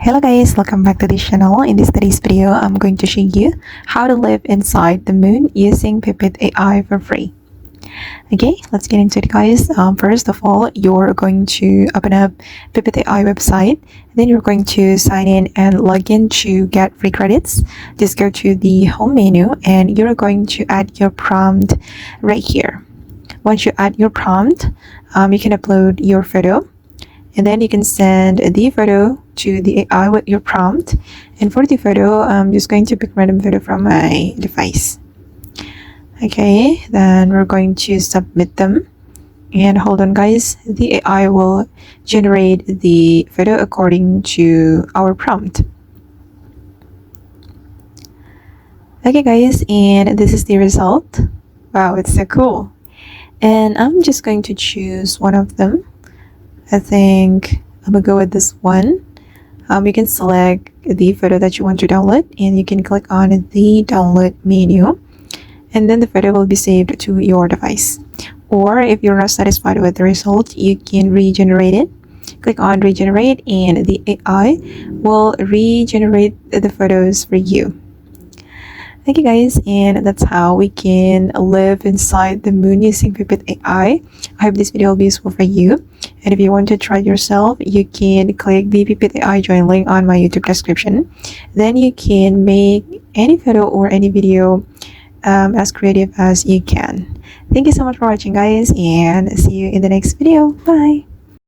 Hello guys, welcome back to this channel. In today's video, I'm going to show you how to live inside the moon using Pippit AI for free. Okay, let's get into it guys. First of all, you're going to open up Pippit AI website. Then you're going to sign in and log in to get free credits. Just go to the home menu and you're going to add your prompt right here. Once you add your prompt, you can upload your photo. And then you can send the photo to the AI with your prompt. And for the photo, I'm just going to pick random photo from my device. Okay, then we're going to submit them. And hold on guys, the AI will generate the photo according to our prompt. Okay guys, and this is the result. Wow, it's so cool. And I'm just going to choose one of them. I think I'm gonna go with this one. You can select the photo that you want to download and you can click on the download menu and then the photo will be saved to your device. Or if you're not satisfied with the result, you can regenerate it. Click on regenerate and the AI will regenerate the photos for you. Thank you guys, and that's how we can live inside the moon using Pippit AI. I hope this video will be useful for you. And if you want to try it yourself, you can click the Pippit AI join link on my YouTube description. Then you can make any photo or any video as creative as you can. Thank you so much for watching guys, and see you in the next video. Bye!